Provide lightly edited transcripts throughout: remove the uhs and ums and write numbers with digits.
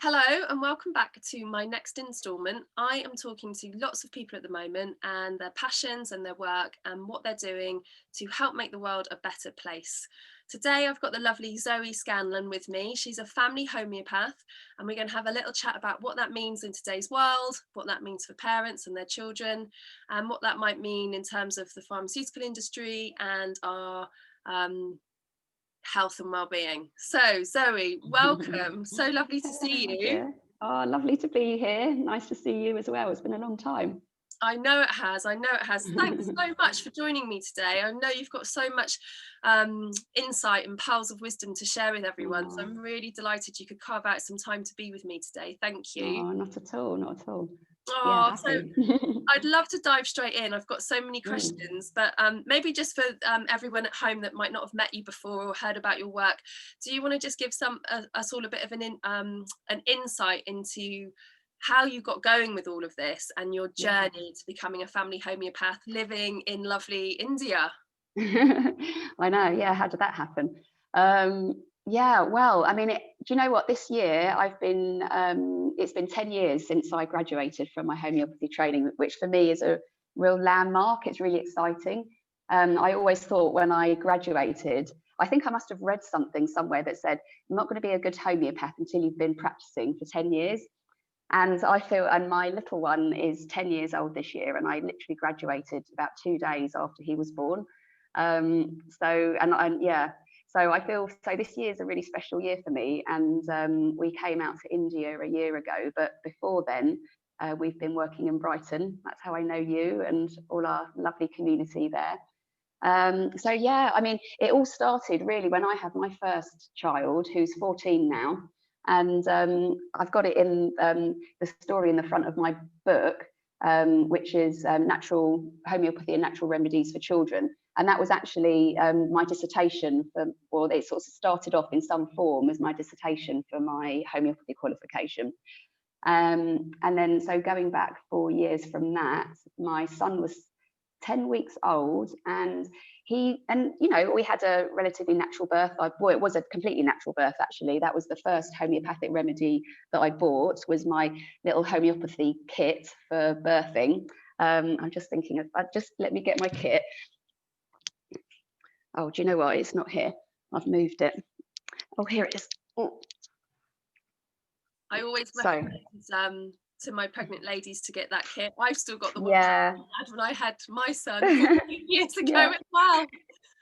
Hello and welcome back to my next instalment. I am talking to lots of people at the moment and their passions and their work and what they're doing to help make the world a better place. Today I've got the lovely Zoe Scanlan with me. She's a family homeopath and we're going to have a little chat about what that means in today's world, what that means for parents and their children, and what that might mean in terms of the pharmaceutical industry and our health and well-being. So Zoe, welcome. So lovely to see you. Yeah. Oh, lovely to be here. Nice to see you as well. It's been a long time. I know it has. I know it has. Thanks so much for joining me today. I know you've got so much insight and pearls of wisdom to share with everyone. So I'm really delighted you could carve out some time to be with me today. Thank you. Oh, not at all. Not at all. Oh, Yeah, so happy. I'd love to dive straight in. I've got so many questions, but maybe just for everyone at home that might not have met you before or heard about your work, do you want to just give us all a bit of an insight into how you got going with all of this and your journey to becoming a family homeopath living in lovely India? I know. Yeah. How did that happen? Yeah. Well, I mean, do you know what? This year it's been 10 years since I graduated from my homeopathy training, which for me is a real landmark. It's really exciting. I always thought when I graduated, I think I must have read something somewhere that said, "You're not going to be a good homeopath until you've been practicing for 10 years." And I feel, and my little one is 10 years old this year, and I literally graduated about 2 days after he was born. So I feel, so this year is a really special year for me. And we came out to India a year ago, but before then, we've been working in Brighton. That's how I know you and all our lovely community there. So yeah, I mean, it all started really when I had my first child, who's 14 now. And I've got it in the story in the front of my book, which is Natural Homeopathy and Natural Remedies for Children. And that was actually my dissertation or it sort of started off in some form as my dissertation for my homeopathy qualification. And then, so going back 4 years from that, my son was 10 weeks old, and you know, we had a relatively natural birth. Well, it was a completely natural birth, actually. That was the first homeopathic remedy that I bought, was my little homeopathy kit for birthing. I'm just thinking of, just let me get my kit. Oh, do you know what? It's not here. I've moved it. Oh, here it is. Oh. I always recommend to my pregnant ladies to get that kit. I've still got the one Yeah. I had when I had my son 14 years ago as well.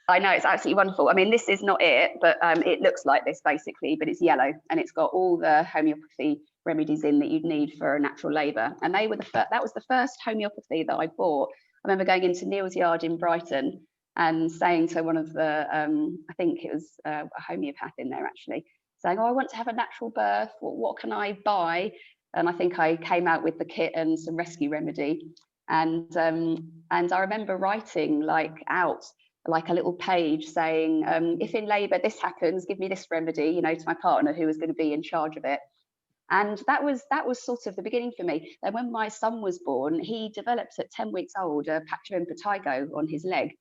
I know, it's absolutely wonderful. I mean, this is not it, but it looks like this basically, but it's yellow and it's got all the homeopathy remedies in that you'd need for a natural labour. And they were that was the first homeopathy that I bought. I remember going into Neal's Yard in Brighton and saying to one of the, I think it was a homeopath in there actually, saying, "Oh, I want to have a natural birth. What can I buy?" And I think I came out with the kit and some rescue remedy. And I remember writing out a little page saying, "If in labour this happens, give me this remedy," you know, to my partner who was going to be in charge of it. And that was sort of the beginning for me. And when my son was born, he developed at 10 weeks old a patch of impetigo on his leg.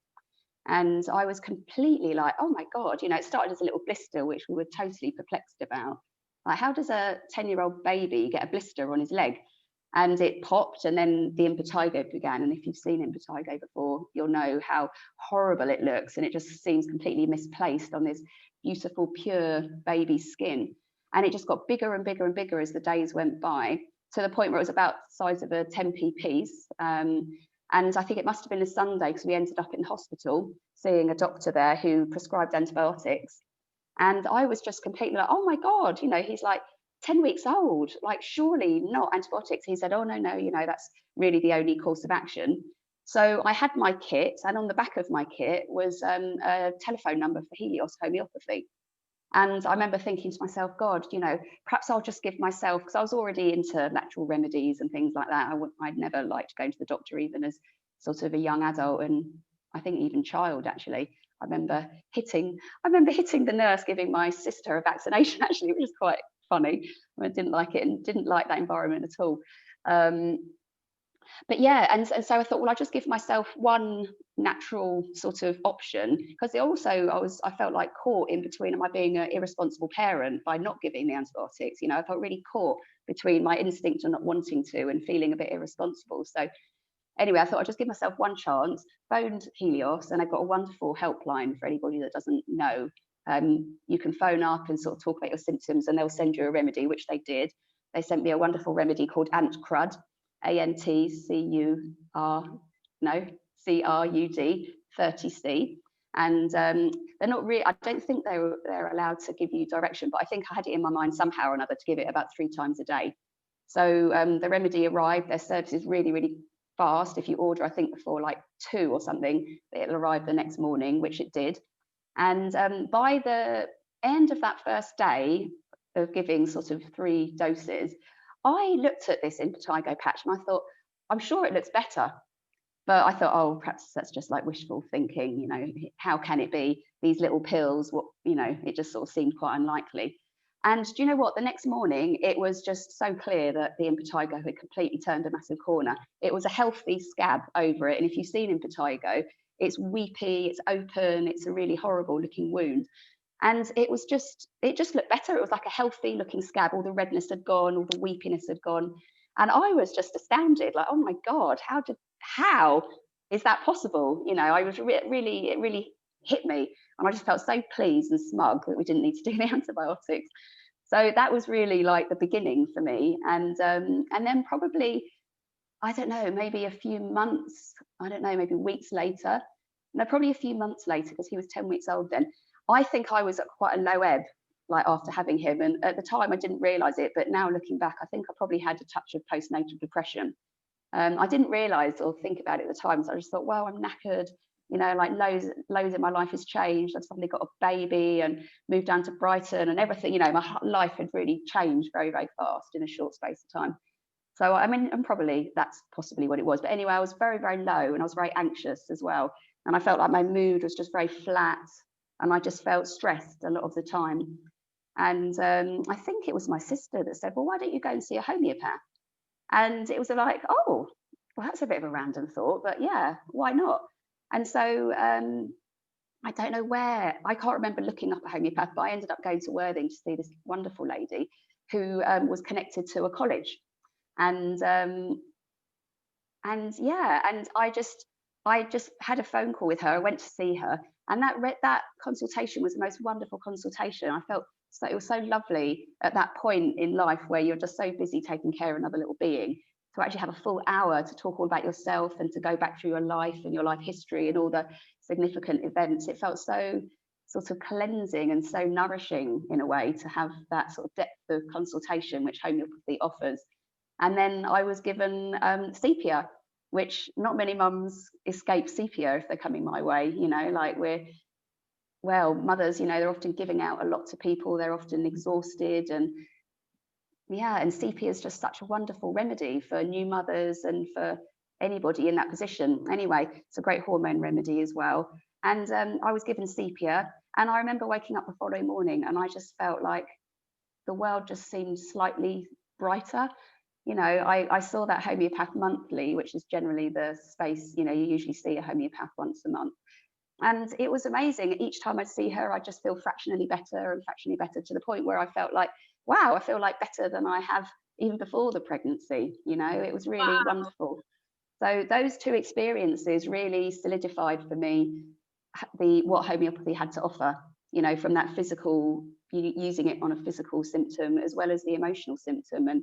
And I was completely like, oh my God, you know, it started as a little blister, which we were totally perplexed about. Like, how does a 10-year-old baby get a blister on his leg? And it popped, and then the impetigo began. And if you've seen impetigo before, you'll know how horrible it looks. And it just seems completely misplaced on this beautiful, pure baby skin. And it just got bigger and bigger and bigger as the days went by, to the point where it was about the size of a 10p piece. And I think it must have been a Sunday, because we ended up in hospital seeing a doctor there who prescribed antibiotics. And I was just completely like, oh my God, you know, he's like 10 weeks old, like surely not antibiotics. He said, oh no, you know, that's really the only course of action. So I had my kit, and on the back of my kit was a telephone number for Helios Homeopathy. And I remember thinking to myself, God, you know, perhaps I'll just give myself, because I was already into natural remedies and things like that. I'd never liked going to the doctor, even as sort of a young adult, and I think even child, actually. I remember hitting the nurse giving my sister a vaccination, actually, which was quite funny. I didn't like it and didn't like that environment at all. But yeah, and so I thought, well, I'll just give myself one natural sort of option, because also I felt like caught in between, am I being an irresponsible parent by not giving the antibiotics? You know, I felt really caught between my instinct and not wanting to and feeling a bit irresponsible. So anyway, I thought I'd just give myself one chance, phoned Helios, and they've got a wonderful helpline for anybody that doesn't know. You can phone up and sort of talk about your symptoms, and they'll send you a remedy, which they did. They sent me a wonderful remedy called Ant Crud, CRUD 30C. And they're not really, I don't think they're allowed to give you direction, but I think I had it in my mind somehow or another to give it about 3 times a day. So the remedy arrived. Their service is really, really fast. If you order, I think before like 2 or something, it'll arrive the next morning, which it did. And by the end of that first day of giving sort of 3 doses, I looked at this impetigo patch and I thought, I'm sure it looks better. But I thought, oh, perhaps that's just like wishful thinking, you know, how can it be? These little pills, what, you know, it just sort of seemed quite unlikely. And do you know what? The next morning, it was just so clear that the impetigo had completely turned a massive corner. It was a healthy scab over it. And if you've seen impetigo, it's weepy, it's open, it's a really horrible looking wound. And it just looked better. It was like a healthy looking scab. All the redness had gone, all the weepiness had gone. And I was just astounded, like, oh my God, how is that possible? You know, I was really, it really hit me. And I just felt so pleased and smug that we didn't need to do the antibiotics. So that was really like the beginning for me. And then probably, I don't know, maybe a few months, I don't know, maybe weeks later, no, probably a few months later, because he was 10 weeks old then, I think I was at quite a low ebb, like after having him. And at the time, I didn't realize it, but now looking back, I think I probably had a touch of postnatal depression. I didn't realize or think about it at the time. So I just thought, well, I'm knackered, you know, like loads in my life has changed. I've suddenly got a baby and moved down to Brighton and everything, you know, my life had really changed very, very fast in a short space of time. So, I mean, and probably that's possibly what it was. But anyway, I was very, very low and I was very anxious as well. And I felt like my mood was just very flat and I just felt stressed a lot of the time. And I think it was my sister that said, well, why don't you go and see a homeopath? And it was like, oh, well, that's a bit of a random thought, but yeah, why not? And so I don't know where, I can't remember looking up a homeopath, but I ended up going to Worthing to see this wonderful lady who was connected to a college. And yeah, and I just had a phone call with her. I went to see her, and that consultation was the most wonderful consultation. I felt so, it was so lovely at that point in life where you're just so busy taking care of another little being, to actually have a full hour to talk all about yourself and to go back through your life and your life history and all the significant events. It felt so sort of cleansing and so nourishing in a way to have that sort of depth of consultation which homeopathy offers. And then I was given sepia, which not many mums escape sepia if they're coming my way. You know, like mothers, you know, they're often giving out a lot to people. They're often exhausted, and yeah, and sepia is just such a wonderful remedy for new mothers and for anybody in that position. Anyway, it's a great hormone remedy as well. And I was given sepia, and I remember waking up the following morning, and I just felt like the world just seemed slightly brighter. You know, I saw that homeopath monthly, which is generally the space, you know, you usually see a homeopath once a month. And it was amazing. Each time I'd see her, I'd just feel fractionally better and fractionally better, to the point where I felt like, wow, I feel like better than I have even before the pregnancy. You know, it was really Wow. wonderful. So those 2 experiences really solidified for me what homeopathy had to offer, you know, from that physical, using it on a physical symptom as well as the emotional symptom. And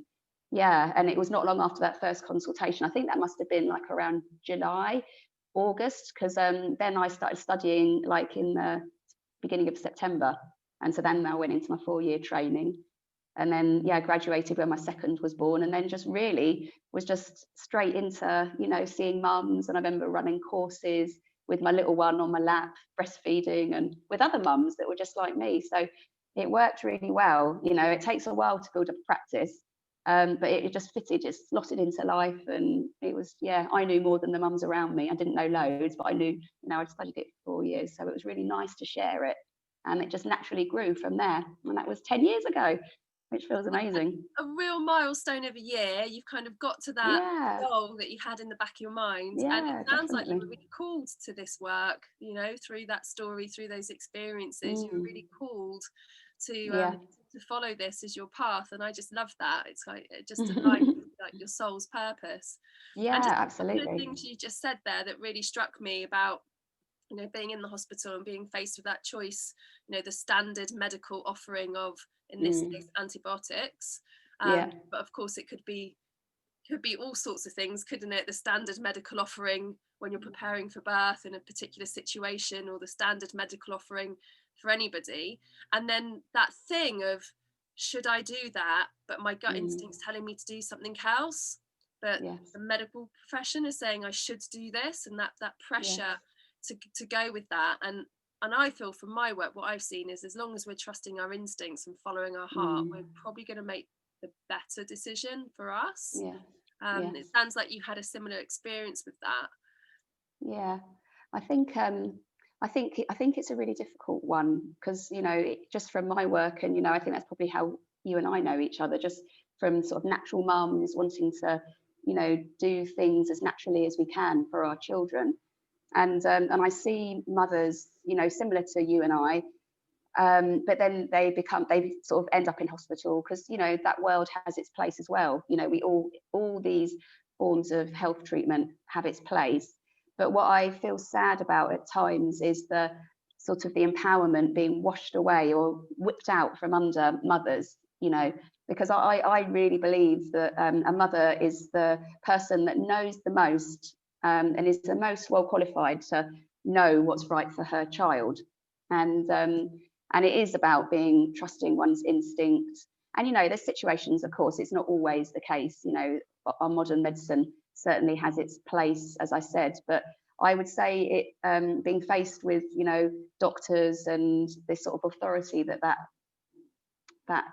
yeah, and it was not long after that first consultation. I think that must have been like around July, August, because then I started studying like in the beginning of September. And so then I went into my 4-year training, and then yeah, graduated when my second was born, and then just really was just straight into, you know, seeing mums. And I remember running courses with my little one on my lap, breastfeeding, and with other mums that were just like me. So it worked really well. You know, it takes a while to build up a practice, but it just fitted, it slotted into life. And it was, yeah, I knew more than the mums around me. I didn't know loads, but I knew, you know, I'd studied it for 4 years, so it was really nice to share it. And it just naturally grew from there. And that was 10 years ago. which feels amazing. A real milestone of a year. You've kind of got to that Yeah, goal that you had in the back of your mind, and it yeah, sounds like you definitely. were really called to this work, you know, through that story, through those experiences. You were Mm, really called yeah. to follow this as your path, and I just love that. It's like it just aligns with like your soul's purpose. And Yeah, just a couple of absolutely. things you just said there that really struck me about, you know, being in the hospital and being faced with that choice, you know, the standard medical offering of, in this Mm, case, antibiotics, yeah, but of course it could be all sorts of things, couldn't it? The standard medical offering when you're preparing for birth in a particular situation, or the standard medical offering for anybody. And then that thing of, should I do that? But my gut mm, instinct's telling me to do something else. But yes, the medical profession is saying I should do this, and that yes. pressure to go with that. And I feel from my work, what I've seen is, as long as we're trusting our instincts and following our heart, Mm, we're probably going to make the better decision for us. yeah, yes, It sounds like you had a similar experience with that. yeah. I think I think it's a really difficult one because just from my work, and I think that's probably how you and I know each other, just from sort of natural mums wanting to do things as naturally as we can for our children. And I see mothers, similar to you and I, but then they sort of end up in hospital because that world has its place as well. We all these forms of health treatment have its place. But what I feel sad about at times is the sort of the empowerment being washed away or whipped out from under mothers. Because I really believe that a mother is the person that knows the most, and is the most well qualified to know what's right for her child. And it is about being trusting one's instinct. And there's situations, of course, it's not always the case. Our modern medicine certainly has its place, as I said, but I would say being faced with doctors and this sort of authority that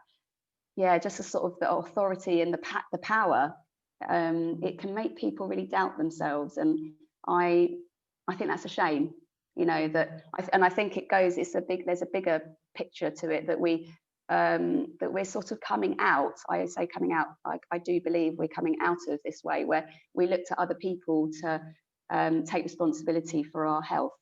yeah, just a sort of the authority and the power, it can make people really doubt themselves. And I I think that's a shame, and I think there's a bigger picture to it, that we're sort of coming out. I say coming out, I do believe we're coming out of this way where we look to other people to take responsibility for our health.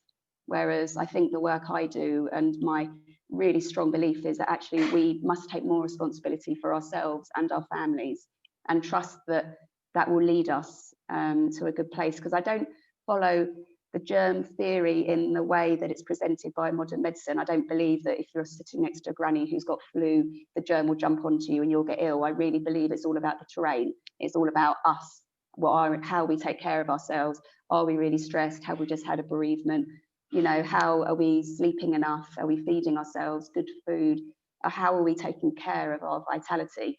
Whereas I think the work I do, and my really strong belief, is that actually we must take more responsibility for ourselves and our families, and trust that that will lead us to a good place. Because I don't follow the germ theory in the way that it's presented by modern medicine. I don't believe that if you're sitting next to a granny who's got flu, the germ will jump onto you and you'll get ill. I really believe it's all about the terrain. It's all about us, how we take care of ourselves. Are we really stressed? Have we just had a bereavement? How are we sleeping enough? Are we feeding ourselves good food? How are we taking care of our vitality?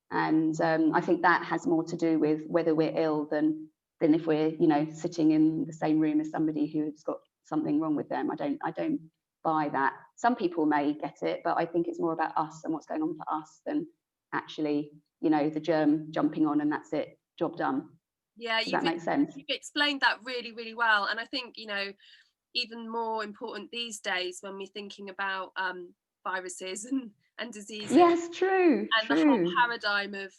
And I think that has more to do with whether we're ill than if we're sitting in the same room as somebody who's got something wrong with them. I don't buy that. Some people may get it, but I think it's more about us and what's going on for us than actually the germ jumping on and that's it, job done. Yeah, Does that make sense? you've explained that really, really well. And I think, even more important these days when we're thinking about viruses and diseases, Yes, true, and the whole true. paradigm of,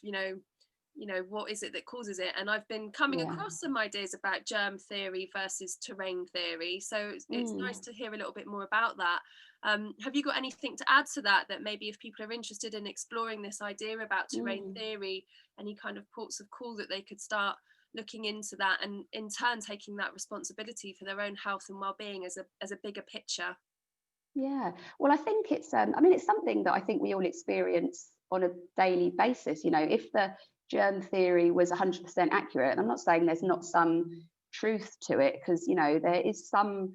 what is it that causes it. And I've been coming Yeah. across some ideas about germ theory versus terrain theory, so it's Mm. nice to hear a little bit more about that. Have you got anything to add to that, that maybe if people are interested in exploring this idea about terrain Mm. theory, any kind of ports of call that they could start looking into that, and in turn taking that responsibility for their own health and well-being as a bigger picture? Yeah. Well, I think it's something that I think we all experience on a daily basis. If the germ theory was 100% accurate, and I'm not saying there's not some truth to it, because, there is some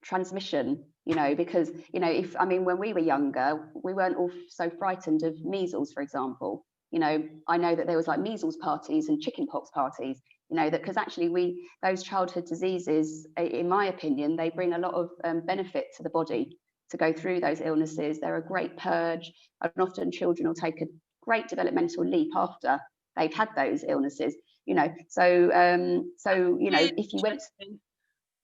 transmission, because, if, I mean, when we were younger, we weren't all so frightened of measles, for example. I know that there was like measles parties and chickenpox parties, that because actually those childhood diseases, in my opinion, they bring a lot of benefit to the body to go through those illnesses. They're a great purge, and often children will take a great developmental leap after they've had those illnesses. So Really if you went, interesting.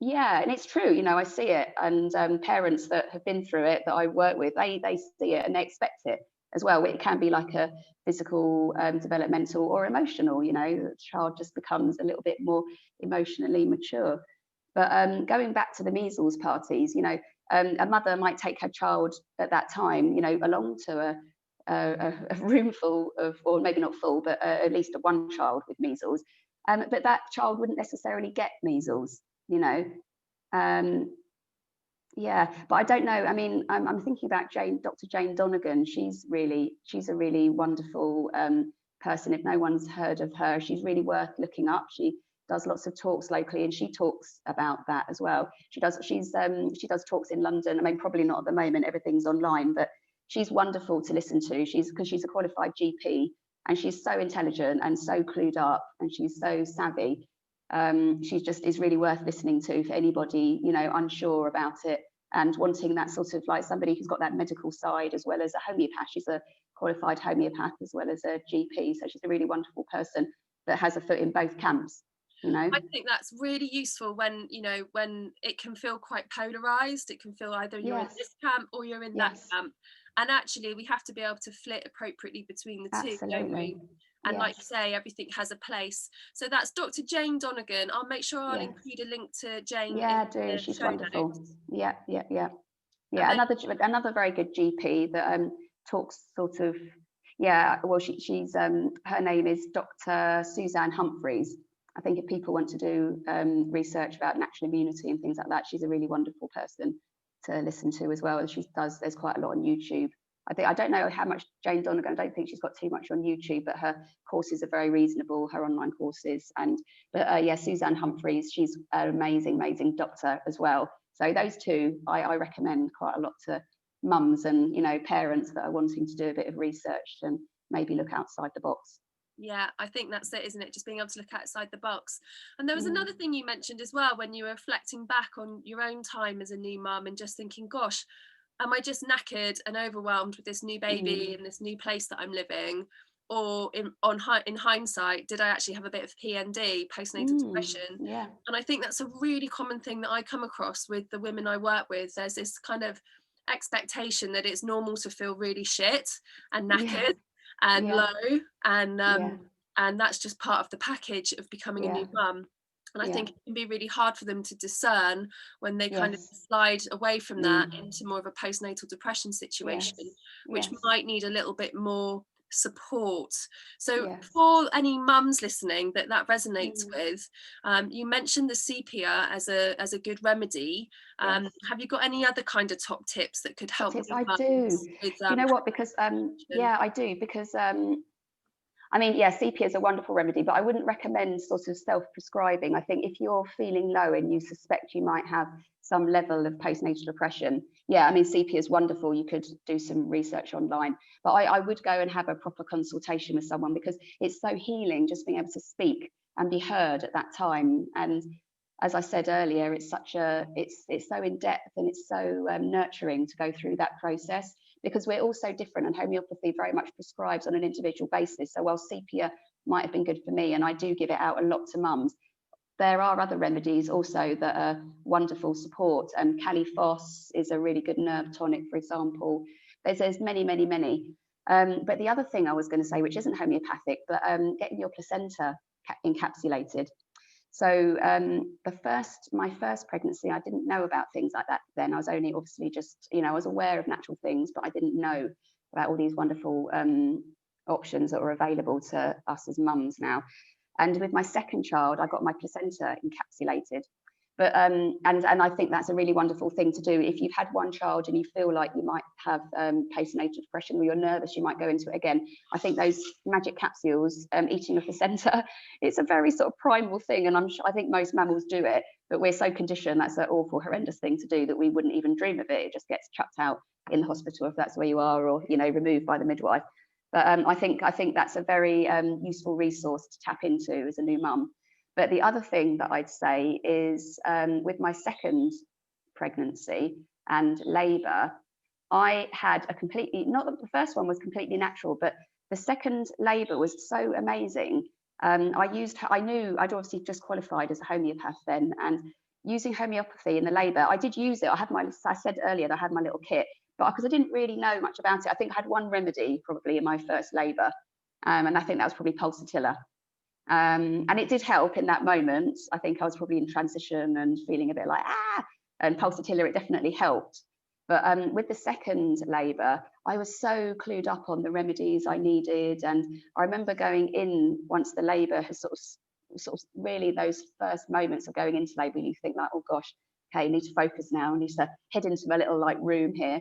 Yeah, and it's true, I see it. And parents that have been through it that I work with, they see it and they expect it as well. It can be like a physical, developmental, or emotional. The child just becomes a little bit more emotionally mature. But going back to the measles parties, a mother might take her child at that time, along to a room full of, or maybe not full, but at least one child with measles. But that child wouldn't necessarily get measles, you know. Um, yeah, but I don't know. I mean, I'm thinking about Dr. Jayne Donegan. She's a really wonderful person. If no one's heard of her, she's really worth looking up. She does lots of talks locally, and she talks about that as well. She does talks in London. I mean, probably not at the moment. Everything's online, but she's wonderful to listen to. Because she's a qualified GP, and she's so intelligent and so clued up, and she's so savvy. She just is really worth listening to for anybody, unsure about it and wanting that sort of, like, somebody who's got that medical side as well as a homeopath. She's a qualified homeopath as well as a GP, so she's a really wonderful person that has a foot in both camps. I think that's really useful when it can feel quite polarized. It can feel either you're in Yes, this camp or you're in that yes, camp. And actually, we have to be able to flit appropriately between the two, don't absolutely. we? And like you Yes, say, everything has a place. So that's Dr. Jayne Donegan. I'll make sure I'll yes, include a link to Jayne in yeah, do. the She's show notes. wonderful. Yeah, yeah, yeah. And Yeah, then another very good GP that talks sort of, yeah, well, she's her name is Dr. Suzanne Humphries. I think if people want to do research about natural immunity and things like that, she's a really wonderful person to listen to as well. And there's quite a lot on YouTube. I don't know how much Jayne Donegan, I don't think she's got too much on YouTube, but her courses are very reasonable, her online courses. But yeah, Suzanne Humphries, she's an amazing, amazing doctor as well. So those two, I recommend quite a lot to mums and parents that are wanting to do a bit of research and maybe look outside the box. yeah, I think that's it, isn't it? Just being able to look outside the box. And there was Mm, another thing you mentioned as well when you were reflecting back on your own time as a new mum and just thinking, gosh, am I just knackered and overwhelmed with this new baby mm, in this new place that I'm living? Or in hindsight, did I actually have a bit of PND, postnatal depression? yeah, And I think that's a really common thing that I come across with the women I work with. There's this kind of expectation that it's normal to feel really shit and yeah, knackered and yeah, low, yeah, and that's just part of the package of becoming a yeah, new mum. And I yeah, think it can be really hard for them to discern when they kind of yes, slide away from that mm, into more of a postnatal depression situation, yes, which yes, might need a little bit more support. So yes, for any mums listening that resonates mm, with, you mentioned the sepia as a good remedy. yes. Have you got any other kind of top tips that could Top help tips, new I do. mums with You know what? Because prevention? yeah, I do. Because I mean, yeah, CP is a wonderful remedy, but I wouldn't recommend sort of self-prescribing. I think if you're feeling low and you suspect you might have some level of postnatal depression, yeah, I mean, CP is wonderful. You could do some research online, but I would go and have a proper consultation with someone because it's so healing just being able to speak and be heard at that time. And as I said earlier, it's so in depth and it's so nurturing to go through that process because we're all so different and homeopathy very much prescribes on an individual basis. So while sepia might have been good for me and I do give it out a lot to mums, there are other remedies also that are wonderful support. Califos is a really good nerve tonic, for example. There's many, many, many. But the other thing I was going to say, which isn't homeopathic, but getting your placenta encapsulated. So my first pregnancy, I didn't know about things like that then. I was only obviously just, I was aware of natural things, but I didn't know about all these wonderful options that were available to us as mums now. And with my second child, I got my placenta encapsulated. But and I think that's a really wonderful thing to do. If you've had one child and you feel like you might have postnatal depression or you're nervous, you might go into it again. I think those magic capsules, eating a placenta, it's a very sort of primal thing, and I think most mammals do it, but we're so conditioned that's an awful, horrendous thing to do that we wouldn't even dream of it. It just gets chucked out in the hospital if that's where you are, or removed by the midwife. But I think that's a very useful resource to tap into as a new mum. But the other thing that I'd say is with my second pregnancy and labour, I had a completely, not that the first one was completely natural, but the second labour was so amazing. I knew I'd obviously just qualified as a homeopath then, and using homeopathy in the labour, I did use it. I said earlier that I had my little kit, but because I didn't really know much about it, I think I had one remedy probably in my first labour, and I think that was probably pulsatilla. And it did help in that moment. I think I was probably in transition and feeling a bit like, and pulsatilla, it definitely helped. But with the second labour, I was so clued up on the remedies I needed. And I remember going in once the labour has sort of really those first moments of going into labour, you think like, oh gosh, okay, I need to focus now. I need to head into my little like room here.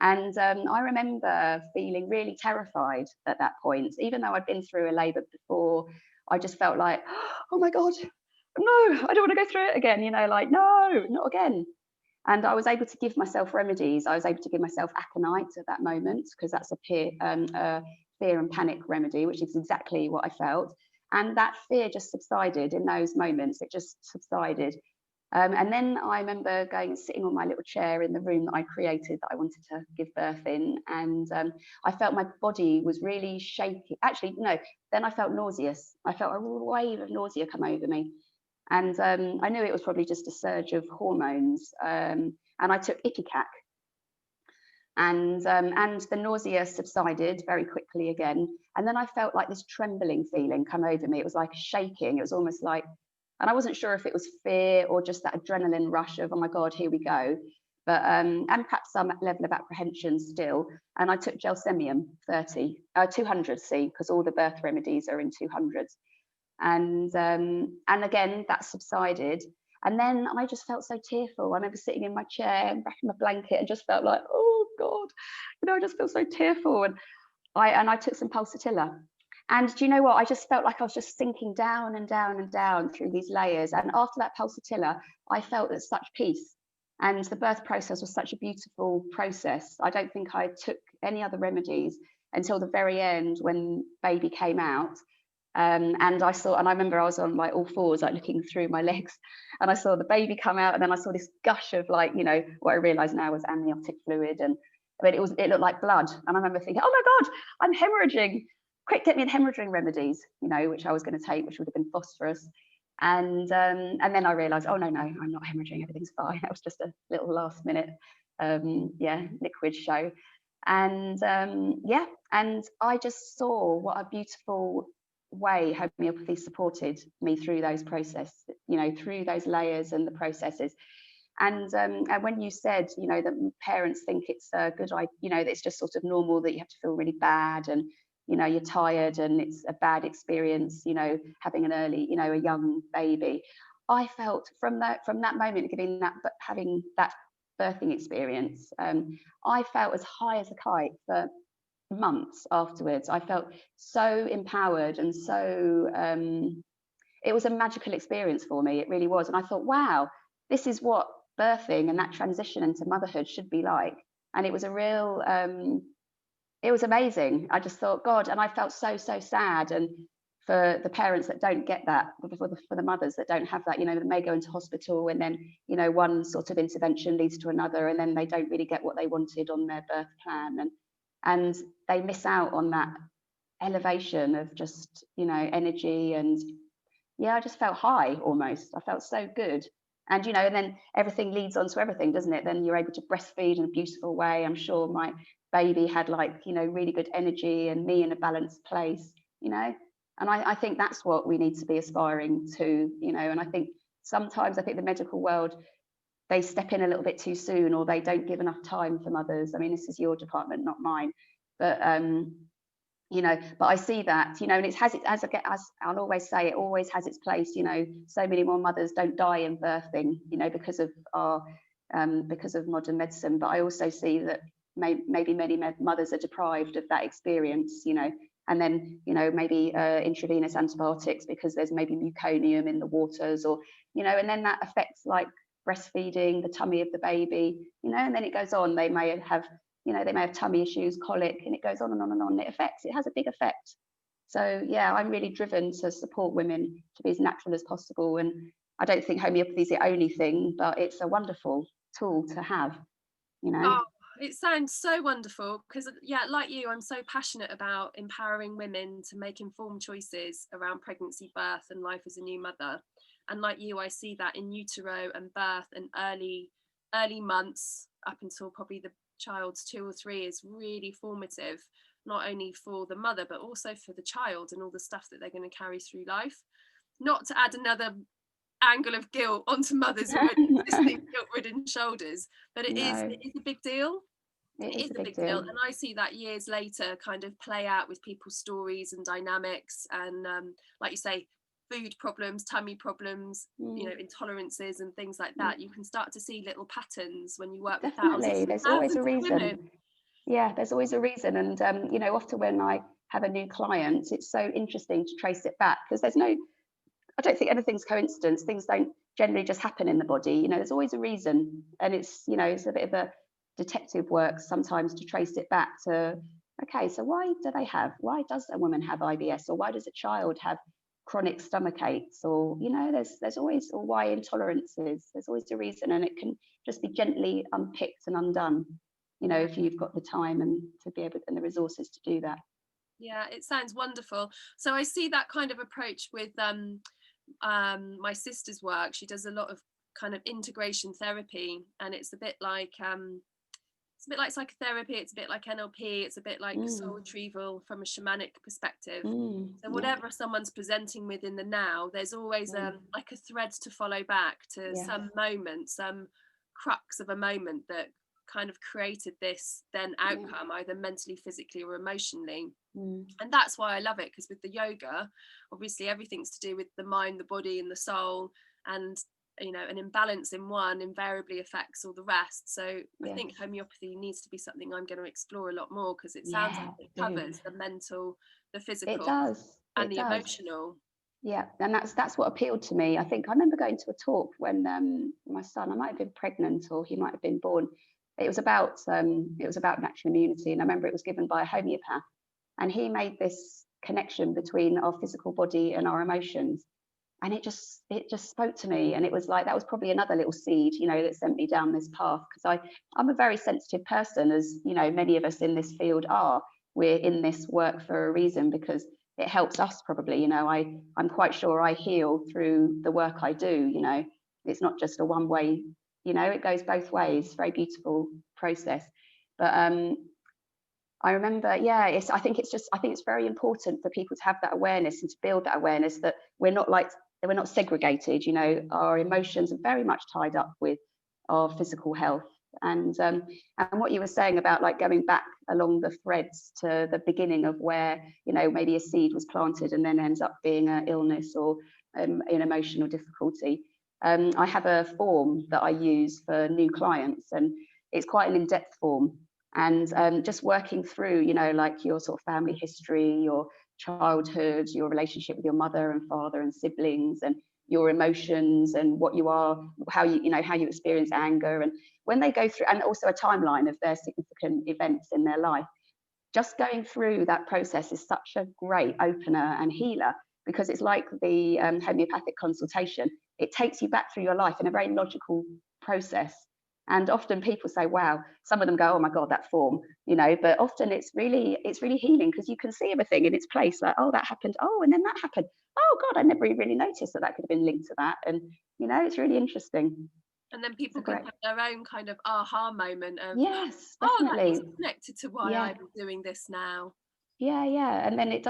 And I remember feeling really terrified at that point, even though I'd been through a labour before. I just felt like, oh my God, no, I don't want to go through it again, like, no, not again. And I was able to give myself remedies. I was able to give myself Aconite at that moment, because that's a fear and panic remedy, which is exactly what I felt. And that fear just subsided in those moments. It just subsided. And then I remember going and sitting on my little chair in the room that I created that I wanted to give birth in. And I felt my body was really shaky. Actually, no, then I felt nauseous. I felt a wave of nausea come over me. And I knew it was probably just a surge of hormones. And I took Ipecac. And the nausea subsided very quickly again. And then I felt like this trembling feeling come over me. It was like shaking. It was almost like, and I wasn't sure if it was fear or just that adrenaline rush of, oh my God, here we go. But, and perhaps some level of apprehension still. And I took Gelsemium 200C, because all the birth remedies are in 200s. And again, that subsided. And then I just felt so tearful. I remember sitting in my chair and wrapping my blanket and just felt like, oh God, I just feel so tearful. And I took some pulsatilla. And do you know what? I just felt like I was just sinking down and down and down through these layers. And after that pulsatilla, I felt at such peace. And the birth process was such a beautiful process. I don't think I took any other remedies until the very end when baby came out. And I remember I was on like all fours, like looking through my legs, and I saw the baby come out, and then I saw this gush of like, what I realized now was amniotic fluid, but it looked like blood. And I remember thinking, oh my God, I'm hemorrhaging. Quick, get me hemorrhaging remedies, which I was going to take, which would have been phosphorus. And then I realized, oh no, I'm not hemorrhaging, everything's fine. That was just a little last minute, liquid show. And and I just saw what a beautiful way homeopathy supported me through those processes, through those layers and the processes. And when you said, that parents think it's a good idea, that it's just sort of normal that you have to feel really bad and, you're tired and it's a bad experience, having an early, a young baby. I felt from that moment, having that birthing experience, I felt as high as a kite for months afterwards. I felt so empowered and so it was a magical experience for me. It really was. And I thought, wow, this is what birthing and that transition into motherhood should be like. And it was a real it was amazing. I just thought, God, and I felt so sad. And for the parents that don't get that, for the mothers that don't have that, they may go into hospital and then, one sort of intervention leads to another, and then they don't really get what they wanted on their birth plan. And they miss out on that elevation of just, energy. And yeah, I just felt high almost. I felt so good. And, and then everything leads on to everything, doesn't it? Then you're able to breastfeed in a beautiful way. I'm sure my baby had really good energy and me in a balanced place, And I think that's what we need to be aspiring to, and I think sometimes the medical world, they step in a little bit too soon, or they don't give enough time for mothers. I mean, this is your department, not mine. But but I see that, and it has it as I'll always say, it always has its place. So many more mothers don't die in birthing, because of modern medicine. But I also see that maybe many mothers are deprived of that experience, and then maybe intravenous antibiotics because there's maybe meconium in the waters, or and then that affects like breastfeeding, the tummy of the baby, and then it goes on. They may have tummy issues, colic, and it goes on and on and on. It has a big effect. So yeah, I'm really driven to support women to be as natural as possible. And I don't think homeopathy is the only thing, but it's a wonderful tool to have, Oh, it sounds so wonderful because, yeah, like you, I'm so passionate about empowering women to make informed choices around pregnancy, birth, and life as a new mother. And like you, I see that in utero and birth and early months up until probably the child's 2 or 3 is really formative, not only for the mother but also for the child and all the stuff that they're going to carry through life. Not to add another angle of guilt onto mothers' already existing guilt-ridden shoulders, but it is No, a big deal. it It is is a a big big deal, deal. and I see that years later kind of play out with people's stories and dynamics, and like you say, food problems, tummy problems, intolerances and things like that. You can start to see little patterns when you work with thousands Definitely, and there's always a thousands of women. reason. Yeah, there's always a reason. And, often when I have a new client, it's so interesting to trace it back because I don't think anything's coincidence. Things don't generally just happen in the body. There's always a reason. And it's a bit of a detective work sometimes to trace it back to, okay, so why does a woman have IBS, or why does a child have chronic stomach aches, or, there's always, or why intolerances, there's always a reason, and it can just be gently unpicked and undone, Yeah. if you've got the time and to be able and the resources to do that. Yeah, it sounds wonderful. So I see that kind of approach with my sister's work. She does a lot of kind of integration therapy, and it's a bit like psychotherapy, it's a bit like NLP, it's a bit like soul retrieval from a shamanic perspective. So Yeah. whatever someone's presenting with in the now, there's always like a thread to follow back to Yeah. some moment, some crux of a moment that kind of created this then outcome, either mentally, physically or emotionally. And that's why I love it, because with the yoga, obviously everything's to do with the mind, the body and the soul, and an imbalance in one invariably affects all the rest. So I think homeopathy needs to be something I'm going to explore a lot more, because it sounds like it covers the mental, the It physical does. and It the does. emotional. Yeah, and that's what appealed to me. I think I remember going to a talk when my son, I might have been pregnant or he might have been born. It was about natural immunity, and I remember it was given by a homeopath, and he made this connection between our physical body and our emotions, and it just spoke to me, and it was like that was probably another little seed, that sent me down this path, because I'm a very sensitive person, as many of us in this field are. We're in this work for a reason, because it helps us probably. I'm quite sure I heal through the work I do. It's not just a one way, it goes both ways. Very beautiful process. But I remember, yeah, I think it's very important for people to have that awareness and to build that awareness that we're not segregated. Our emotions are very much tied up with our physical health. And what you were saying about like going back along the threads to the beginning of where, maybe a seed was planted and then ends up being an illness or an emotional difficulty. I have a form that I use for new clients, and it's quite an in-depth form. And just working through, like your sort of family history, your childhood, your relationship with your mother and father and siblings, and your emotions and what you are, how you experience anger, and when they go through, and also a timeline of their significant events in their life. Just going through that process is such a great opener and healer, because it's like the homeopathic consultation. It takes you back through your life in a very logical process. And often people say, wow, some of them go, oh my God, that form, but often it's really healing, because you can see everything in its place. Like, oh, that happened. Oh, and then that happened. Oh God, I never really noticed that could have been linked to that. And, it's really interesting. And then people can have their own kind of aha moment of, Yes, oh, that is definitely. connected to why Yeah. I'm doing this now. Yeah. And then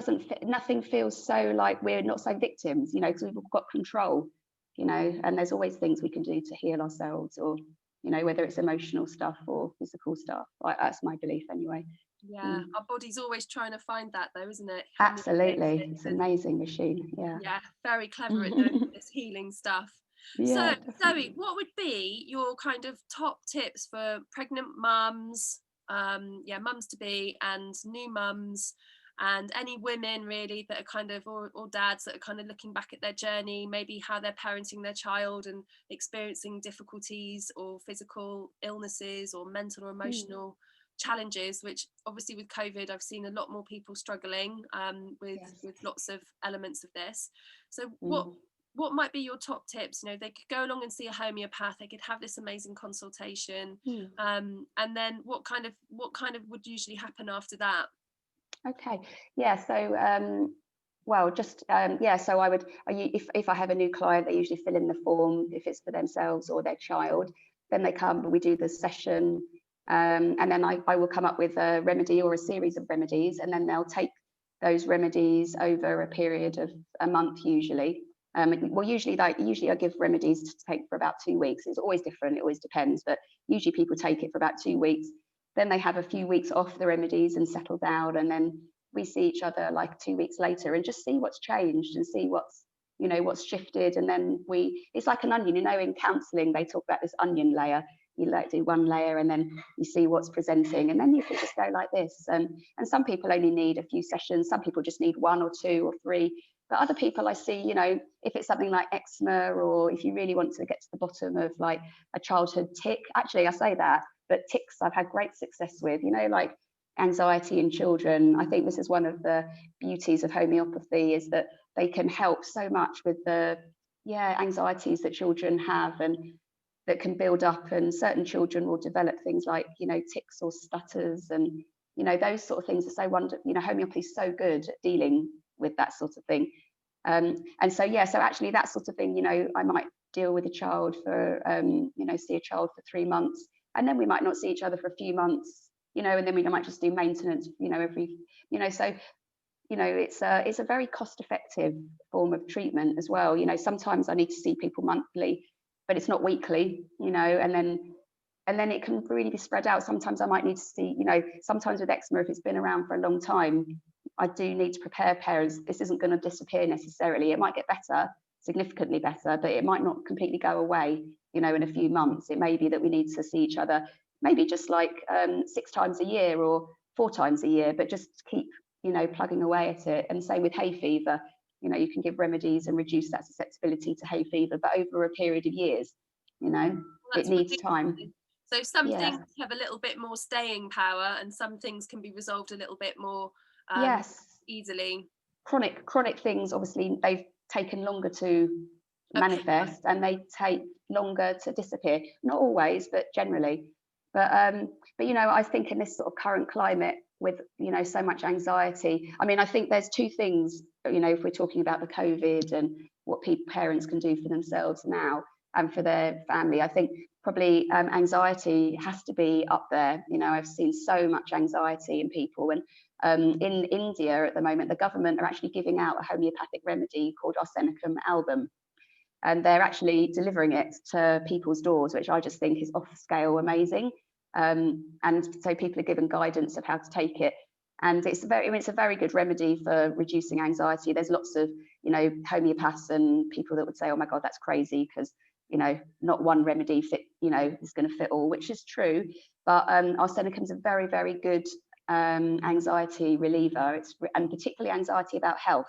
nothing feels so like we're not so victims, because we've got control, and there's always things we can do to heal ourselves, or, whether it's emotional stuff or physical stuff. That's my belief anyway. Yeah, our body's always trying to find that though, isn't it? Absolutely. It's an amazing machine. Yeah. Very clever at doing this healing stuff. So, Yeah, Zoe, definitely. what would be your kind of top tips for pregnant mums, mums to be, and new mums, and any women really that are kind of, or dads that are kind of looking back at their journey, maybe how they're parenting their child and experiencing difficulties or physical illnesses or mental or emotional challenges, which obviously with COVID I've seen a lot more people struggling with lots of elements of this. So what might be your top tips? They could go along and see a homeopath, they could have this amazing consultation, and then what kind of would usually happen after that? Okay. Yeah. So Well, just yeah. So if I have a new client, they usually fill in the form if it's for themselves or their child. Then they come, we do the session, and then I will come up with a remedy or a series of remedies, and then they'll take those remedies over a period of a month usually. Well, usually I give remedies to take for about 2 weeks. It's always different. It always depends, but usually people take it for about 2 weeks. Then they have a few weeks off the remedies and settle down, and then we see each other like 2 weeks later and just see what's changed and see what's shifted. And then it's like an onion, in counseling they talk about this onion layer. You like do one layer and then you see what's presenting, and then you can just go like this. And some people only need a few sessions, some people just need 1 or 2 or 3, but other people I see, if it's something like eczema, or if you really want to get to the bottom of like a childhood tic. Actually, I say that, but tics I've had great success with, like anxiety in children. I think this is one of the beauties of homeopathy, is that they can help so much with the anxieties that children have and that can build up, and certain children will develop things like tics or stutters, and those sort of things are so wonderful. Homeopathy is so good at dealing with that sort of thing. And so so actually that sort of thing, I might deal with a child for see a child for 3 months, and then we might not see each other for a few months, and then we might just do maintenance, every, so it's a very cost-effective form of treatment as well. Sometimes I need to see people monthly, but it's not weekly, and then it can really be spread out. Sometimes I might need to see, sometimes with eczema, if it's been around for a long time, I do need to prepare parents. This isn't going to disappear necessarily. It might get better, significantly better, but it might not completely go away, in a few months. It may be that we need to see each other maybe just like 6 times a year or 4 times a year, but just keep, plugging away at it. And same with hay fever, you can give remedies and reduce that susceptibility to hay fever, but over a period of years, it needs time. So some things have a little bit more staying power, and some things can be resolved a little bit more easily. Chronic things, obviously, they've taken longer to manifest, and they take longer to disappear. Not always, but generally. But I think in this sort of current climate with so much anxiety, I mean, I think there's 2 things, if we're talking about the COVID and what parents can do for themselves now and for their family. I think probably anxiety has to be up there. I've seen so much anxiety in people, and in India at the moment, the government are actually giving out a homeopathic remedy called Arsenicum album, and they're actually delivering it to people's doors, which I just think is off scale amazing. And so people are given guidance of how to take it, and it's a very good remedy for reducing anxiety. There's lots of homeopaths and people that would say, oh my god, that's crazy, because not one remedy is going to fit all, which is true. But arsenicum is a very, very good anxiety reliever. And particularly anxiety about health.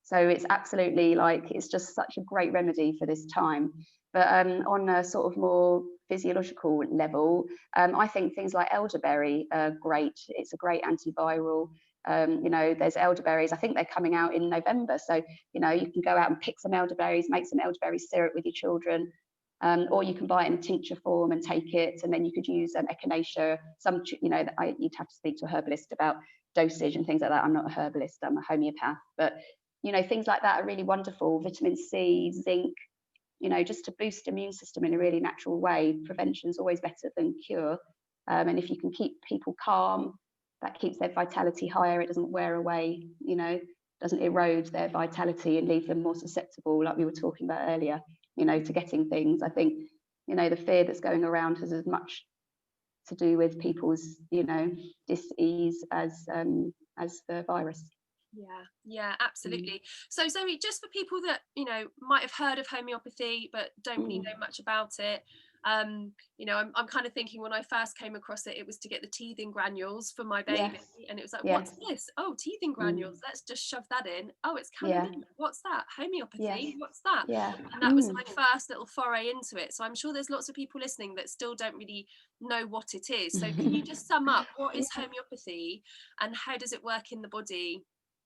So it's absolutely it's just such a great remedy for this time. But on a sort of more physiological level, I think things like elderberry are great. It's a great antiviral. There's elderberries. I think they're coming out in November. So, you can go out and pick some elderberries, make some elderberry syrup with your children, or you can buy it in a tincture form and take it. And then you could use echinacea. You'd have to speak to a herbalist about dosage and things like that. I'm not a herbalist, I'm a homeopath. But, things like that are really wonderful. Vitamin C, zinc, just to boost immune system in a really natural way. Prevention's always better than cure. And if you can keep people calm, that keeps their vitality higher. It doesn't wear away, doesn't erode their vitality and leave them more susceptible, like we were talking about earlier, to getting things. I think, the fear that's going around has as much to do with people's, dis-ease as the virus. Yeah, absolutely. So Zoe, just for people that might have heard of homeopathy but don't really know much about it, I'm kind of thinking, when I first came across it, it was to get the teething granules for my baby, and it was like, what's this? Oh, teething granules, let's just shove that in. Oh, it's chamomile. What's that? Homeopathy. What's that? And that was my first little foray into it. So I'm sure there's lots of people listening that still don't really know what it is. So can you just sum up, what is homeopathy and how does it work in the body?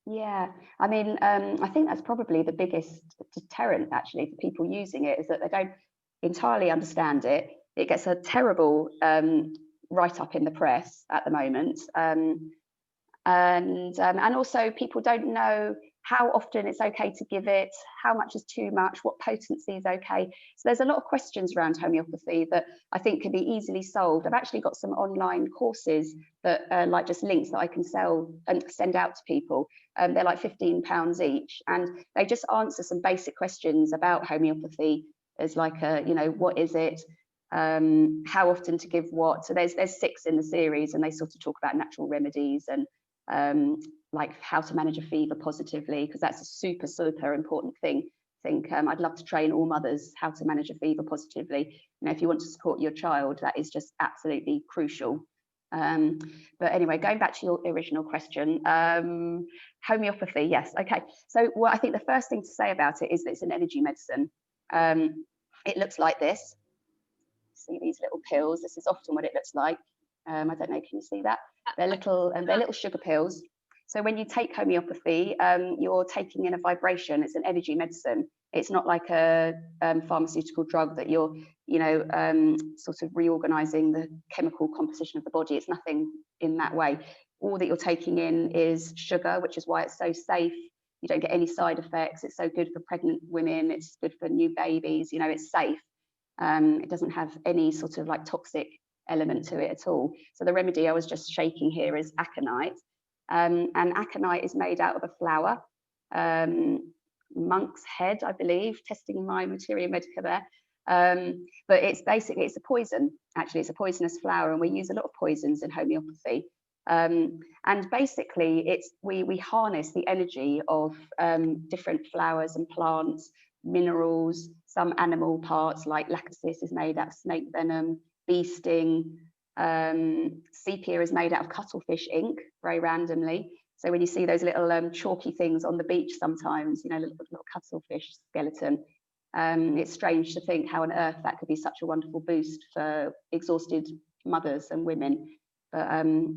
Yeah, I mean, I think that's probably the biggest deterrent actually for people using it, is that they don't entirely understand it. It gets a terrible write-up in the press at the moment, and also people don't know how often it's okay to give it, how much is too much, what potency is okay. So there's a lot of questions around homeopathy that I think can be easily solved. I've actually got some online courses that are like just links that I can sell and send out to people. They're like £15 each, and they just answer some basic questions about homeopathy, as like a, you know, what is it, how often to give what. So there's 6 in the series, and they sort of talk about natural remedies and like how to manage a fever positively, because that's a super important thing. I think I'd love to train all mothers how to manage a fever positively. You know, if you want to support your child, that is just absolutely crucial. But anyway, going back to your original question, homeopathy, yes, okay. So what I think the first thing to say about it is that it's an energy medicine. It looks like this. See these little pills. This is often what it looks like. I don't know, can you see that? They're little sugar pills. So when you take homeopathy, you're taking in a vibration. It's an energy medicine. It's not like a pharmaceutical drug that you're, you know, sort of reorganizing the chemical composition of the body. It's nothing in that way. All that you're taking in is sugar, which is why it's so safe. You don't get any side effects. It's so good for pregnant women. It's good for new babies. You know, it's safe. It doesn't have any sort of like toxic element to it at all. So the remedy I was just shaking here is aconite. And aconite is made out of a flower, monk's head, I believe, testing my materia medica there. But it's basically, it's a poison. Actually, it's a poisonous flower, and we use a lot of poisons in homeopathy. And basically, we harness the energy of different flowers and plants, minerals, some animal parts, like lachesis is made out of snake venom, bee sting, sepia is made out of cuttlefish ink, very randomly. So when you see those little chalky things on the beach sometimes, you know, little cuttlefish skeleton, it's strange to think how on earth that could be such a wonderful boost for exhausted mothers and women, but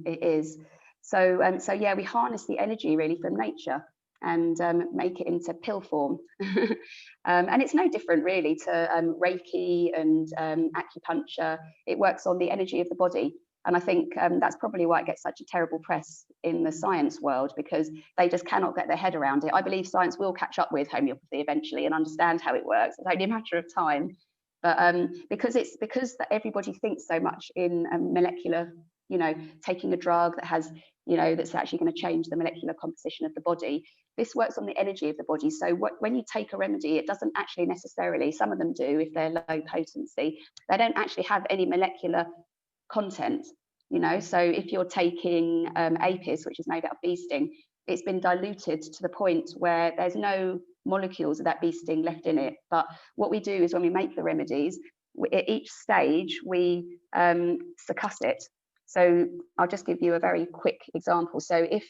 it is. So yeah, we harness the energy really from nature and make it into pill form. And it's no different really to Reiki and acupuncture. It works on the energy of the body. And I think that's probably why it gets such a terrible press in the science world, because they just cannot get their head around it. I believe science will catch up with homeopathy eventually and understand how it works. It's only a matter of time. But because everybody thinks so much in molecular, you know, taking a drug that has, you know, that's actually going to change the molecular composition of the body. This works on the energy of the body. So when you take a remedy, it doesn't actually necessarily, some of them do if they're low potency, they don't actually have any molecular content, you know. So if you're taking apis, which is made out of bee sting, it's been diluted to the point where there's no molecules of that bee sting left in it. But what we do is when we make the remedies, at each stage we succuss it. So I'll just give you a very quick example. So if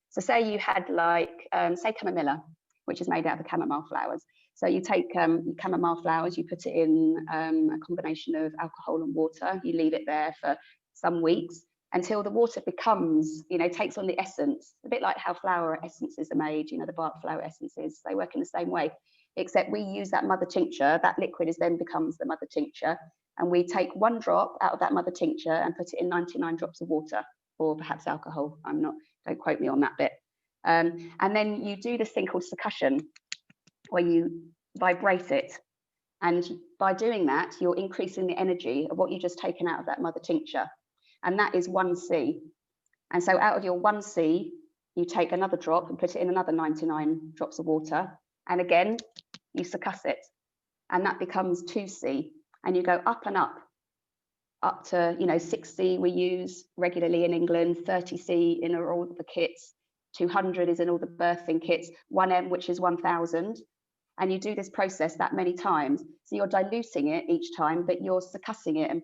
so say you had like say chamomilla, which is made out of the chamomile flowers. So you take chamomile flowers, you put it in a combination of alcohol and water, you leave it there for some weeks until the water becomes, you know, takes on the essence, a bit like how flower essences are made, you know, the bark flower essences, they work in the same way, except we use that mother tincture, that liquid is then becomes the mother tincture, and we take 1 drop out of that mother tincture and put it in 99 drops of water, or perhaps alcohol, don't quote me on that bit. And then you do this thing called succussion, where you vibrate it. And by doing that, you're increasing the energy of what you've just taken out of that mother tincture. And that is 1C. And so out of your 1C, you take another drop and put it in another 99 drops of water. And again, you succuss it. And that becomes 2C. And you go up and up to, you know, 6C we use regularly in England, 30C in all the kits, 200 is in all the birthing kits, 1M, which is 1000. And you do this process that many times. So you're diluting it each time, but you're succussing it and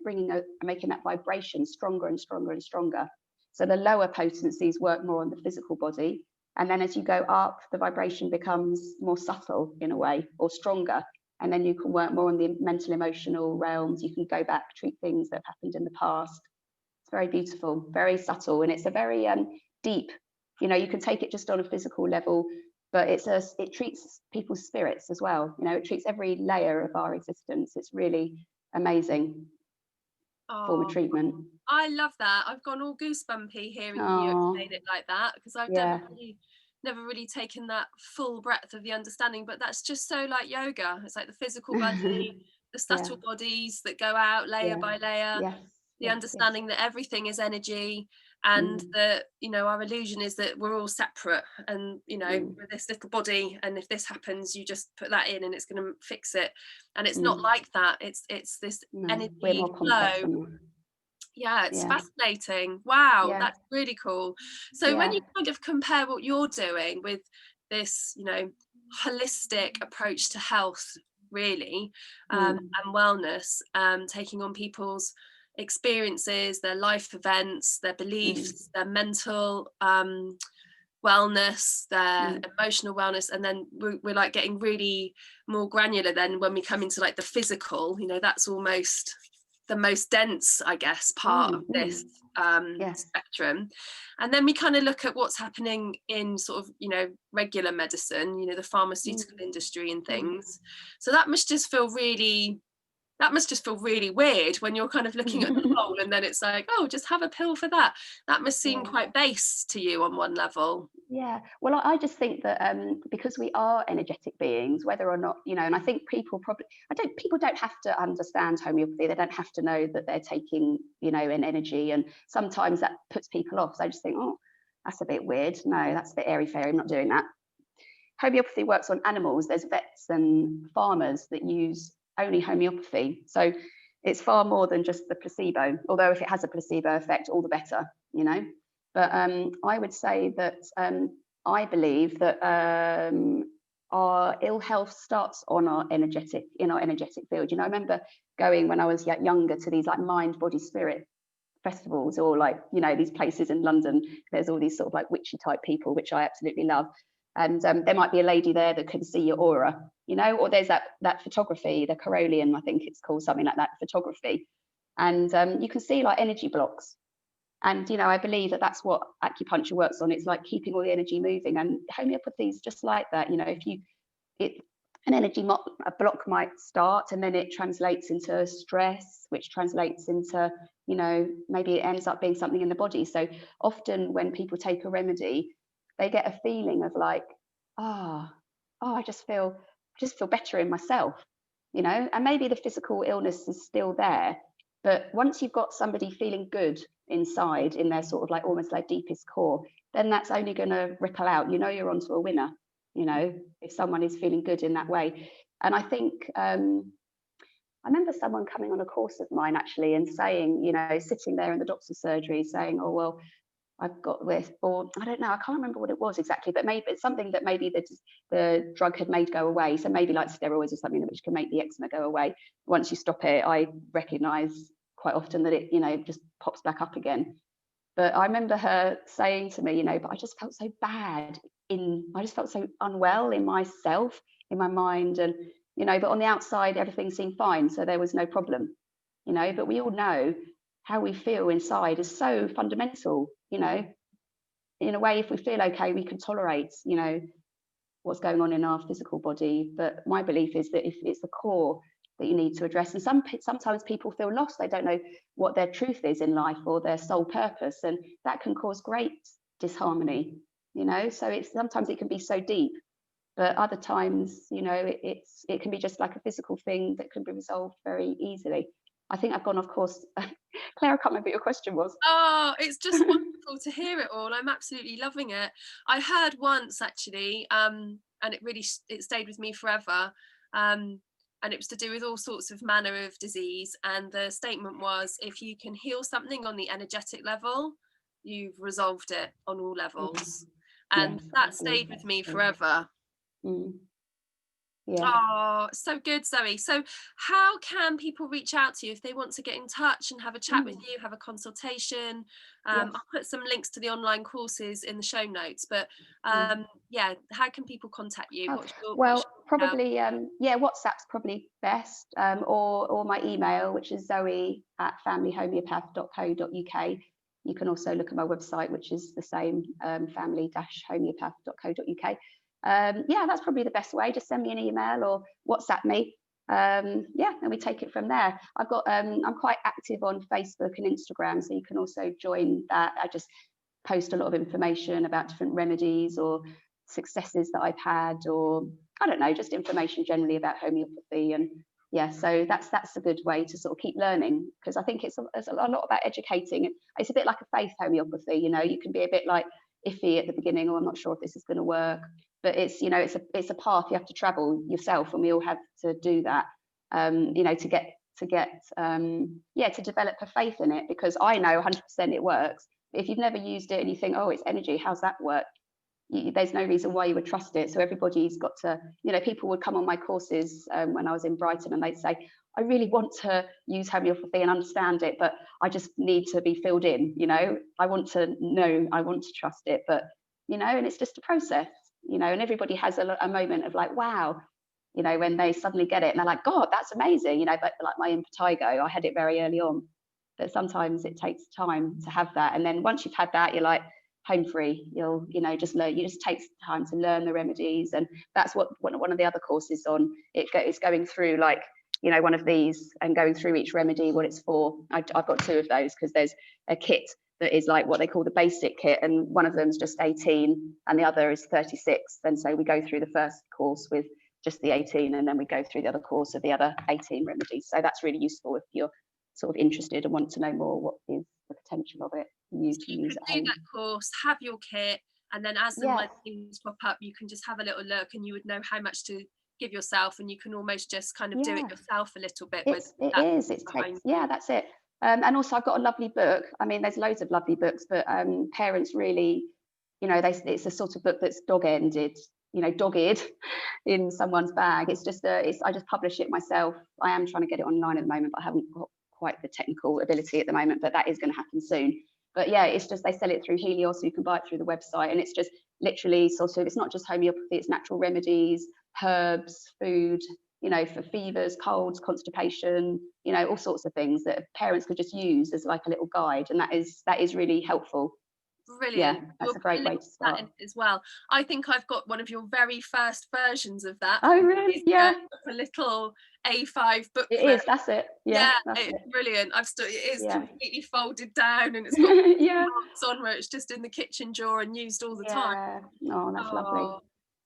making that vibration stronger and stronger and stronger. So the lower potencies work more on the physical body. And then as you go up, the vibration becomes more subtle in a way, or stronger. And then you can work more on the mental, emotional realms. You can go back, treat things that have happened in the past. It's very beautiful, very subtle. And it's a very deep, you know, you can take it just on a physical level, but it treats people's spirits as well. You know, it treats every layer of our existence. It's really amazing form of treatment. I love that. I've gone all goosebumpy hearing you explain it like that, because I've Yeah. definitely never really taken that full breadth of the understanding, but that's just so like yoga. It's like the physical body, the Yeah, subtle bodies that go out layer yeah, by layer, yes, the yes, yes. understanding that everything is energy, and Mm, that, you know, our illusion is that we're all separate, and, you know, mm, with this little body, and if this happens you just put that in and it's going to fix it, and it's not mm. like that. It's this No, we're energy more complex flow. than that. Yeah, it's Yeah, fascinating. Wow, yeah, that's really cool. So when yeah. you kind of compare what you're doing with this, you know, holistic approach to health, really, Mm, and wellness, taking on people's experiences, their life events, their mm, beliefs, their mental wellness, their mm, emotional wellness, and then we're like getting really more granular then when we come into like the physical, you know, that's almost the most dense, I guess, part of mm, this mm. Yes. spectrum. And then we kind of look at what's happening in sort of, you know, regular medicine, you know, the Mm, pharmaceutical industry and mm. things. So that must just feel really weird when you're kind of looking at the whole, and then it's like, oh, just have a pill for that. That must seem Yeah. quite base to you on one level. Yeah, well, I just think that because we are energetic beings, whether or not, you know, and I think people don't have to understand homeopathy. They don't have to know that they're taking, you know, an energy. And sometimes that puts people off. So I just think, oh, that's a bit weird. No, that's a bit airy fairy. I'm not doing that. Homeopathy works on animals. There's vets and farmers that use only homeopathy. So it's far more than just the placebo, although if it has a placebo effect, all the better, you know. But I would say that I believe that our ill health starts on in our energetic field. You know, I remember going when I was younger to these like mind, body, spirit festivals, or like, you know, these places in London. There's all these sort of like witchy type people, which I absolutely love. And there might be a lady there that can see your aura, you know, or there's that photography, the Carolian, I think it's called, something like that, photography. And you can see like energy blocks. And, you know, I believe that that's what acupuncture works on. It's like keeping all the energy moving. And homeopathy is just like that. You know, if you, it, an a block might start and then it translates into stress, which translates into, you know, maybe it ends up being something in the body. So often when people take a remedy, they get a feeling of like, I just feel better in myself, you know, and maybe the physical illness is still there. But once you've got somebody feeling good inside in their sort of like almost like deepest core, then that's only going to ripple out. You know, you're onto a winner, you know, if someone is feeling good in that way. And I think I remember someone coming on a course of mine actually and saying, you know, sitting there in the doctor's surgery saying, oh, well, I've got this, or I don't know, I can't remember what it was exactly, but maybe it's something that maybe the drug had made go away. So maybe like steroids or something which can make the eczema go away. Once you stop it, I recognize quite often that it, you know, just pops back up again. But I remember her saying to me, you know, but I just felt so bad I just felt so unwell in myself, in my mind. And, you know, but on the outside, everything seemed fine. So there was no problem, you know, but we all know how we feel inside is so fundamental, you know. In a way, if we feel okay, we can tolerate, you know, what's going on in our physical body. But my belief is that if it's the core that you need to address, and sometimes people feel lost, they don't know what their truth is in life or their sole purpose, and that can cause great disharmony, you know. So it's sometimes it can be so deep, but other times, you know, it can be just like a physical thing that can be resolved very easily. I think I've gone off course. Claire, I can't remember what your question was. Oh, it's just wonderful to hear it all. I'm absolutely loving it. I heard once actually, and it really it stayed with me forever. And it was to do with all sorts of manner of disease. And the statement was, if you can heal something on the energetic level, you've resolved it on all levels. And Yes, that no, stayed with that's me true. forever. Mm, yeah. Oh, so good, Zoe. So, how can people reach out to you if they want to get in touch and have a chat with Mm, you, have a consultation? yes. I'll put some links to the online courses in the show notes. But Mm. yeah, how can people contact you? Oh, What's well, your email? probably, yeah, WhatsApp's probably best, or my email, which is zoe@familyhomeopath.co.uk. You can also look at my website, which is the same, family-homeopath.co.uk. Yeah, that's probably the best way. Just send me an email or WhatsApp me. Yeah, and we take it from there. I'm quite active on Facebook and Instagram, so you can also join that. I just post a lot of information about different remedies or successes that I've had, or I don't know, just information generally about homeopathy. And yeah, so that's a good way to sort of keep learning, because I think it's a lot about educating. It's a bit like a faith homeopathy, you know, you can be a bit like iffy at the beginning, or I'm not sure if this is going to work, but it's, you know, it's a path you have to travel yourself, and we all have to do that, you know, to develop a faith in it, because I know 100% it works. But if you've never used it and you think, oh, it's energy, how's that work? There's no reason why you would trust it. So everybody's got to, you know, people would come on my courses when I was in Brighton, and they'd say, I really want to use homeopathy and understand it, but I just need to be filled in, you know, I want to know, I want to trust it, but, you know, and it's just a process, you know, and everybody has a moment of like, wow, you know, when they suddenly get it and they're like, God, that's amazing, you know, but like my impetigo, I had it very early on, but sometimes it takes time to have that. And then once you've had that, you're like home free, you'll, you know, just learn, you just take time to learn the remedies. And that's what one of the other courses on, it's going through, like, you know, one of these and going through each remedy, what it's for. I've got 2 of those, because there's a kit that is like what they call the basic kit, and one of them's just 18 and the other is 36. And so we go through the first course with just the 18, and then we go through the other course of the other 18 remedies. So that's really useful if you're sort of interested and want to know more what is the potential of it. So you could do that course, have your kit, and then as and when things pop up, you can just have a little look, and you would know how much to give yourself, and you can almost just kind of do it yourself a little bit. Yeah, that's it. And also I've got a lovely book. I mean, there's loads of lovely books, but parents really, you know, it's a sort of book that's dog-ended, you know, dogged in someone's bag. It's just I just publish it myself. I am trying to get it online at the moment, but I haven't got quite the technical ability at the moment, but that is going to happen soon. But yeah, it's just, they sell it through Helios, so you can buy it through the website, and it's just literally sort of, it's not just homeopathy, it's natural remedies, herbs, food, you know, for fevers, colds, constipation, you know, all sorts of things that parents could just use as like a little guide, and that is really helpful. Brilliant. Yeah, that's a great way to start. As well. I think I've got one of your very first versions of that. Oh, really? Yeah. A little A5 booklet. It is, that's it. Yeah, it's brilliant. It is Yeah. completely folded down, and it's got yeah. marks on where it's just in the kitchen drawer and used all the time. Oh, that's lovely.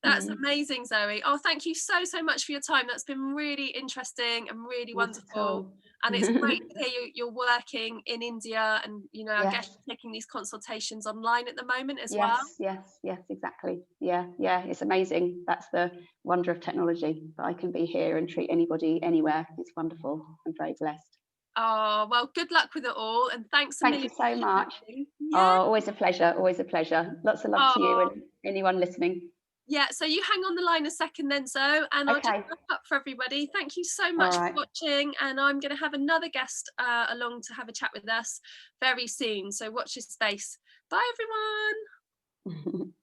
That's amazing, Zoe. Oh, thank you so much for your time. That's been really interesting and really wonderful. And it's great to hear you're working in India, and, you know, I guess you're taking these consultations online at the moment as well. Yes, exactly. Yeah, it's amazing. That's the wonder of technology, that I can be here and treat anybody anywhere. It's wonderful. I'm very blessed. Oh, well, good luck with it all, and thanks a million. Thank you so much. Yeah. Oh, always a pleasure, always a pleasure. Lots of love to you and anyone listening. Yeah, so you hang on the line a second then, Zoe, and I'll just wrap up for everybody. Thank you so much for watching, and I'm going to have another guest along to have a chat with us very soon, so watch this space. Bye, everyone.